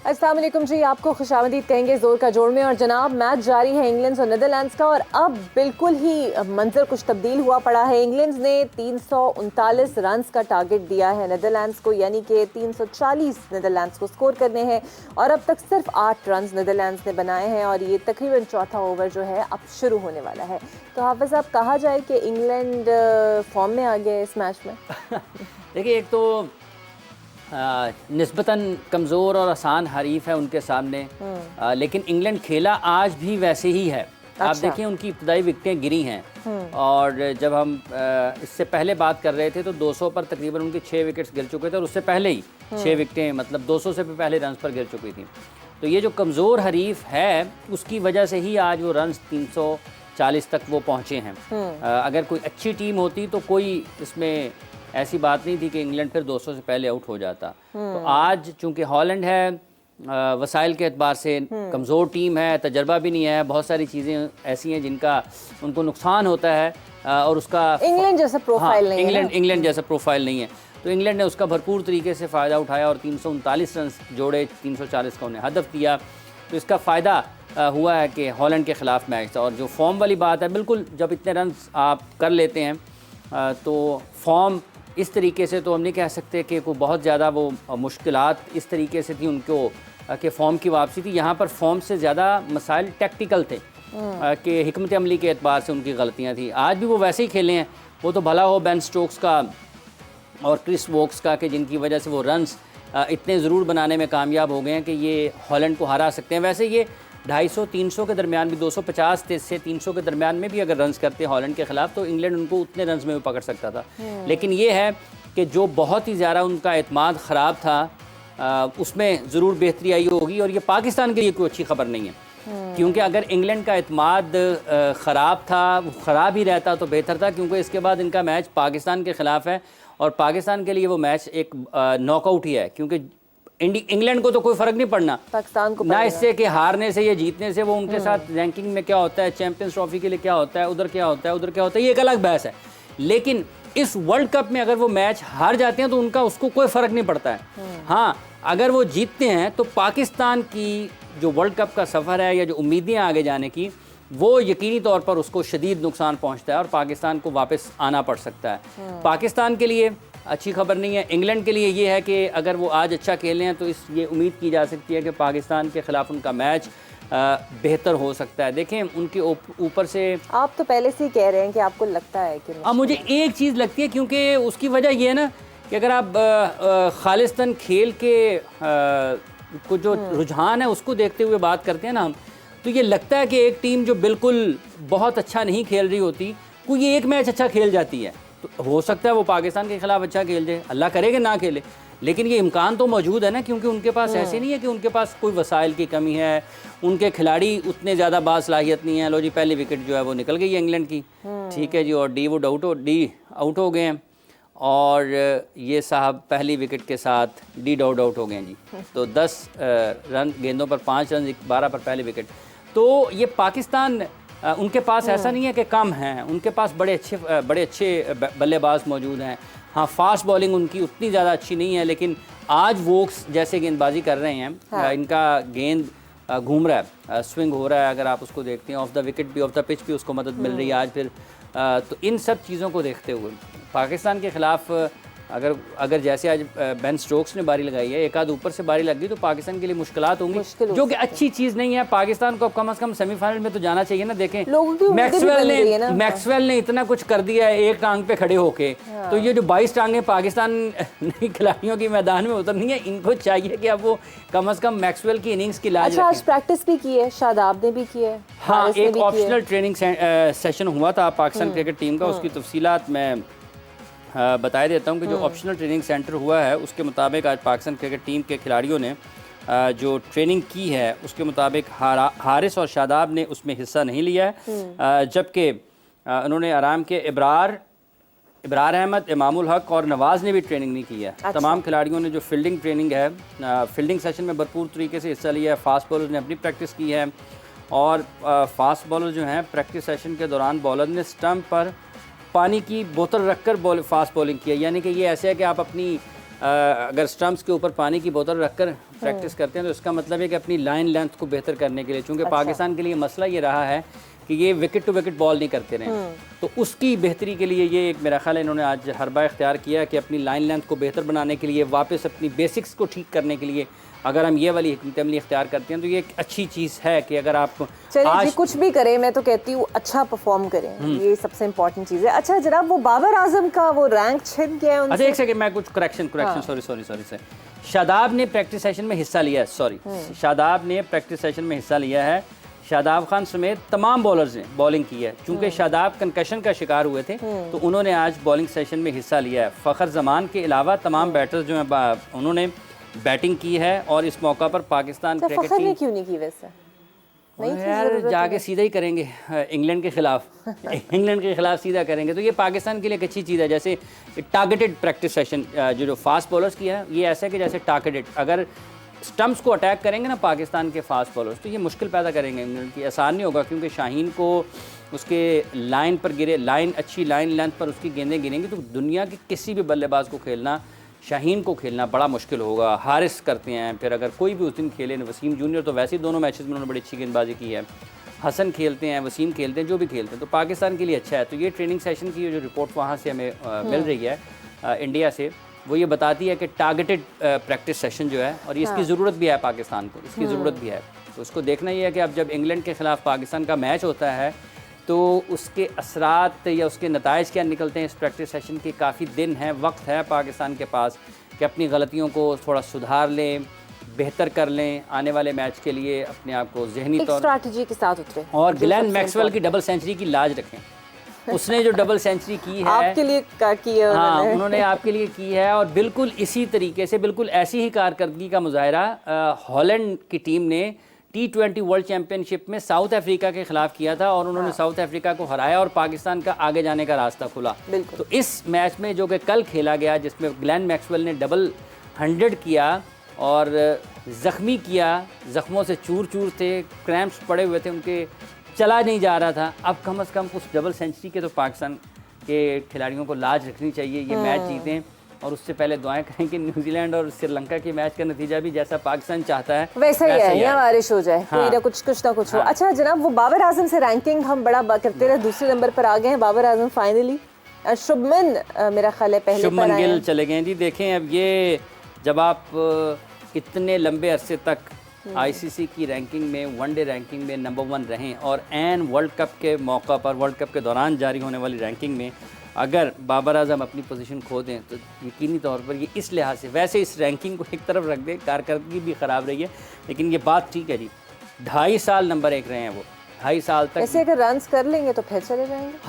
अस्सलाम वालेकुम जी, आपको खुशामदीद कहेंगे जोर का जोड़ में। और जनाब, मैच जारी है इंग्लैंड और नीदरलैंड्स का, और अब बिल्कुल ही मंजर कुछ तब्दील हुआ पड़ा है। इंग्लैंड ने 339 रन का टारगेट दिया है नीदरलैंड्स को, यानी कि 340 नीदरलैंड्स को स्कोर करने हैं, और अब तक सिर्फ 8 रन नीदरलैंड्स ने बनाए हैं, और ये तकरीबन चौथा ओवर जो है अब शुरू होने वाला है। तो हाफिज साहब, कहा जाए कि इंग्लैंड फॉर्म में आ गया इस मैच में? देखिए, एक तो निस्बतन कमज़ोर और आसान हरीफ है उनके सामने, लेकिन इंग्लैंड खेला आज भी वैसे ही है। आप देखिए, उनकी इब्तदाई विकेटें गिरी हैं, और जब हम इससे पहले बात कर रहे थे तो 200 पर तकरीबन उनकी 6 विकेट्स गिर चुके थे, और उससे पहले ही 6 विकेटें, मतलब 200 से भी पहले रन पर गिर चुकी थी। तो ये जो कमज़ोर हरीफ है उसकी वजह से ही आज वो रन 340 तक वो पहुँचे हैं। अगर कोई अच्छी टीम होती तो कोई इसमें ऐसी बात नहीं थी कि इंग्लैंड फिर 200 से पहले आउट हो जाता। तो आज चूंकि हॉलैंड है, वसाइल के एतबार से कमज़ोर टीम है, तजर्बा भी नहीं है, बहुत सारी चीज़ें ऐसी हैं जिनका उनको नुकसान होता है, और उसका इंग्लैंड जैसा प्रोफाइल नहीं है। इंग्लैंड जैसा प्रोफाइल नहीं है, तो इंग्लैंड ने उसका भरपूर तरीके से फ़ायदा उठाया और 339 रन जोड़े, 340 का उन्हें हदफ दिया। तो इसका फ़ायदा हुआ है कि हॉलैंड के ख़िलाफ़ मैच था। और जो फॉर्म वाली बात है, बिल्कुल जब इतने रन आप कर लेते हैं तो फॉर्म इस तरीके से तो हम नहीं कह सकते कि कोई बहुत ज़्यादा वो मुश्किलात इस तरीके से थी उनको कि फ़ॉर्म की वापसी थी। यहाँ पर फॉर्म से ज़्यादा मसाइल टैक्टिकल थे कि हिकमत अमली के एतबार से उनकी गलतियाँ थी। आज भी वो वैसे ही खेले हैं। वो तो भला हो बेन स्टोक्स का और क्रिस वोक्स का, कि जिनकी वजह से वो रन्स इतने ज़रूर बनाने में कामयाब हो गए हैं कि ये हॉलैंड को हरा सकते हैं। वैसे ये 250-300 के दरमियान भी, 250 से 300 के दरमियान में भी अगर रन्स करते हॉलैंड के ख़िलाफ़ तो इंग्लैंड उनको उतने रन्स में भी पकड़ सकता था। लेकिन ये है कि जो बहुत ही ज़्यादा उनका एतमाद ख़राब था, उसमें ज़रूर बेहतरी आई होगी, और ये पाकिस्तान के लिए कोई अच्छी खबर नहीं है। क्योंकि अगर इंग्लैंड का एतमाद ख़राब था, ख़राब ही रहता तो बेहतर था, क्योंकि इसके बाद इनका मैच पाकिस्तान के ख़िलाफ़ है, और पाकिस्तान के लिए वो मैच एक नॉकआउट ही है, क्योंकि इंग्लैंड को तो कोई फ़र्क नहीं पड़ना पाकिस्तान को ना इससे कि हारने से या जीतने से। वो उनके साथ रैंकिंग में क्या होता है, चैंपियंस ट्रॉफी के लिए क्या होता है, उधर क्या होता है, उधर क्या होता है, ये एक अलग बहस है। लेकिन इस वर्ल्ड कप में अगर वो मैच हार जाते हैं तो उनका उसको कोई फ़र्क नहीं पड़ता है। हाँ, अगर वो जीतते हैं तो पाकिस्तान की जो वर्ल्ड कप का सफ़र है या जो उम्मीदें आगे जाने की, वो यकीनी तौर पर उसको शदीद नुकसान पहुँचता है और पाकिस्तान को वापस आना पड़ सकता है। पाकिस्तान के लिए अच्छी खबर नहीं है। इंग्लैंड के लिए ये है कि अगर वो आज अच्छा खेलें हैं तो ये उम्मीद की जा सकती है कि पाकिस्तान के ख़िलाफ़ उनका मैच बेहतर हो सकता है। देखें, उनके ऊपर से आप तो पहले से ही कह रहे हैं कि आपको लगता है कि अब मुझे एक चीज़ लगती है, क्योंकि उसकी वजह ये है ना कि अगर आप खालिस्तान खेल के को जो रुझान है उसको देखते हुए बात करते हैं ना हम, तो ये लगता है कि एक टीम जो बिल्कुल बहुत अच्छा नहीं खेल रही होती, कोई एक मैच अच्छा खेल जाती है, तो हो सकता है वो पाकिस्तान के ख़िलाफ़ अच्छा खेल जाए, अल्लाह करेगा ना खेले, लेकिन ये इम्कान तो मौजूद है ना, क्योंकि उनके पास ऐसे नहीं है कि उनके पास कोई वसाइल की कमी है, उनके खिलाड़ी उतने ज़्यादा बासलाहियत नहीं है। लो जी, पहली विकेट जो है वो निकल गई है इंग्लैंड की, ठीक है जी, और डी आउट हो गए हैं, और ये साहब पहली विकेट के साथ डी आउट हो गए हैं जी। तो 10 रन गेंदों पर 5 रन, 12 पर पहली विकेट। तो ये पाकिस्तान, उनके पास ऐसा नहीं है कि कम हैं, उनके पास बड़े अच्छे बल्लेबाज मौजूद हैं। हाँ, फास्ट बॉलिंग उनकी उतनी ज़्यादा अच्छी नहीं है, लेकिन आज वोक्स जैसे गेंदबाजी कर रहे हैं, हाँ। इनका गेंद घूम रहा है, स्विंग हो रहा है, अगर आप उसको देखते हैं, ऑफ द विकेट भी, ऑफ द पिच भी उसको मदद मिल रही है आज फिर। तो इन सब चीज़ों को देखते हुए पाकिस्तान के ख़िलाफ़ अगर जैसे आज बेन स्टोक्स ने बारी लगाई है, एक आध ऊपर से बारी लग गई तो पाकिस्तान के लिए मुश्किलात होंगी, जो कि अच्छी चीज़ नहीं है। पाकिस्तान को कम से कम सेमीफाइनल में तो जाना चाहिए ना। देखें, मैक्सवेल ने इतना कुछ कर दिया है एक टांग पे खड़े होके, तो ये जो 22 टांगें पाकिस्तान खिलाड़ियों की मैदान में उतरनी है, इनको चाहिए कि अब वो कम से कम मैक्सवेल की इनिंग्स की लाज। आज प्रैक्टिस भी की है, शादाब ने भी की है। हाँ, एक ऑप्शनल ट्रेनिंग सेशन हुआ था पाकिस्तान क्रिकेट टीम का, उसकी तफसीलात मैं बता देता हूं कि जो ऑप्शनल ट्रेनिंग सेंटर हुआ है उसके मुताबिक आज पाकिस्तान क्रिकेट टीम के खिलाड़ियों ने जो ट्रेनिंग की है उसके मुताबिक हारिस और शादाब ने उसमें हिस्सा नहीं लिया है, जबकि उन्होंने आराम के इब्रार अहमद, इमामुल हक और नवाज़ ने भी ट्रेनिंग नहीं की है। अच्छा। तमाम खिलाड़ियों ने जो फील्डिंग ट्रेनिंग है, फील्डिंग सेशन में भरपूर तरीके से हिस्सा लिया है। फास्ट बॉलर ने अपनी प्रैक्टिस की है, और फास्ट बॉलर जो हैं प्रैक्टिस सेशन के दौरान बॉलर ने स्टंप पर पानी की बोतल रखकर फास्ट बॉलिंग की है। यानी कि ये ऐसे है कि आप अपनी अगर स्टंप्स के ऊपर पानी की बोतल रखकर प्रैक्टिस करते हैं तो इसका मतलब है कि अपनी लाइन लेंथ को बेहतर करने के लिए, चूँकि पाकिस्तान के लिए मसला ये रहा है कि ये विकेट टू विकेट बॉल नहीं करते रहे, तो उसकी बेहतरी के लिए ये एक मेरा ख्याल है इन्होंने आज हरबा इख्तियार किया कि अपनी लाइन लेंथ को बेहतर बनाने के लिए, वापस अपनी बेसिक्स को ठीक करने के लिए अगर हम ये वाली हिकमत अमली इख्तियार करते हैं तो ये एक अच्छी चीज़ है कि अगर आप चलिए जी कुछ भी करें, मैं तो कहती हूँ अच्छा परफॉर्म करें, ये सबसे इम्पोर्टेंट चीज़ है। अच्छा जनाब, वो बाबर आजम का वो रैंक छिन गया है उनसे। अच्छा एक सेकंड, मैं कुछ करेक्शन सॉरी सर, शादाब ने प्रैक्टिस सेशन में हिस्सा लिया है, शादाब ने प्रैक्टिस सेशन में हिस्सा लिया है। शादाब खान समेत तमाम बॉलर्स ने बॉलिंग की है, चूंकि शादाब कंकशन का शिकार हुए थे तो उन्होंने आज बॉलिंग सेशन में हिस्सा लिया है। फ़खर जमान के अलावा तमाम बैटर्स जो हैं उन्होंने बैटिंग की है और इस मौका पर पाकिस्तान क्रिकेट टीम क्यों नहीं की वैसे? यार जाके सीधा ही करेंगे इंग्लैंड के खिलाफ इंग्लैंड के खिलाफ सीधा करेंगे तो ये पाकिस्तान के लिए एक अच्छी चीज़ है। जैसे टारगेटेड प्रैक्टिस सेशन जो फास्ट बॉलर्स की है, ये ऐसा है कि जैसे टारगेटेड अगर स्टम्प्स को अटैक करेंगे ना पाकिस्तान के फास्ट बॉलर्स तो ये मुश्किल पैदा करेंगे इंग्लैंड की, आसान नहीं होगा क्योंकि शाहीन को उसके लाइन पर गिरे, अच्छी लाइन लेंथ पर उसकी गेंदें गिरेंगी तो दुनिया के किसी भी बल्लेबाज को खेलना, शाहीन को खेलना बड़ा मुश्किल होगा। हारिस करते हैं, फिर अगर कोई भी उस दिन खेले, वसीम जूनियर तो वैसे ही दोनों मैचेस में उन्होंने बड़ी अच्छी गेंदबाजी की है, हसन खेलते हैं, वसीम खेलते हैं, जो भी खेलते हैं, तो पाकिस्तान के लिए अच्छा है। तो ये ट्रेनिंग सेशन की जो रिपोर्ट वहाँ से हमें मिल रही है इंडिया से, वो ये बताती है कि टारगेटेड प्रैक्टिस सेशन जो है, और इसकी ज़रूरत भी है पाकिस्तान को, इसकी ज़रूरत भी है। तो उसको देखना ही है कि अब जब इंग्लैंड के ख़िलाफ़ पाकिस्तान का मैच होता है तो उसके असरात या उसके नताइज क्या निकलते हैं इस प्रैक्टिस सेशन के। काफ़ी दिन है, वक्त है पाकिस्तान के पास कि अपनी गलतियों को थोड़ा सुधार लें, बेहतर कर लें, आने वाले मैच के लिए अपने आप को जहनी तौर स्ट्रैटेजी के साथ उतरे। और ग्लेन मैक्सवेल की डबल सेंचुरी की लाज रखें। उसने जो डबल सेंचुरी की है आपके लिए की है, हाँ उन्होंने आपके लिए की है, और बिल्कुल इसी तरीके से, बिल्कुल ऐसी ही कारकर्दगी का मुजाहरा हॉलैंड की टीम ने T20 वर्ल्ड चैंपियनशिप में साउथ अफ्रीका के खिलाफ किया था और उन्होंने साउथ अफ्रीका को हराया और पाकिस्तान का आगे जाने का रास्ता खुला। तो इस मैच में जो कि कल खेला गया, जिसमें ग्लेन मैक्सवेल ने डबल 100 किया और ज़ख्मी किया, ज़ख्मों से चूर चूर थे, क्रैम्प्स पड़े हुए थे, उनके चला नहीं जा रहा था। अब कम से कम उस डबल सेंचुरी के तो पाकिस्तान के खिलाड़ियों को लाज रखनी चाहिए, ये मैच जीतें, और उससे पहले दुआएं करें कि न्यूजीलैंड और श्रीलंका के मैच का नतीजा भी जैसा पाकिस्तान चाहता है वैसा ही है, या बारिश हो जाए, कोई ना कुछ हो। अच्छा जनाब, वो बाबर आजम से रैंकिंग हम बड़ा करते रहे, दूसरे नंबर पर आ गए हैं बाबर आजम फाइनली। शुभमन मेरा ख्याल है पहले शुभमन गिल चले गए जी। देखें अब ये जब आप इतने लंबे अरसे तक आईसीसी की रैंकिंग में, वनडे रैंकिंग में नंबर 1 रहें और एन वर्ल्ड कप के मौका पर, वर्ल्ड कप के दौरान जारी होने वाली रैंकिंग में अगर बाबर आजम अपनी पोजीशन खो दें तो यकीनी तौर पर ये इस लिहाज से, वैसे इस रैंकिंग को एक तरफ रख दें, कारकर्दगी भी ख़राब रही है, लेकिन ये बात ठीक है जी, 2.5 साल नंबर 1 रहे हैं वो, 2.5 साल तक। ऐसे अगर रन्स कर लेंगे तो फिर चले जाएंगे।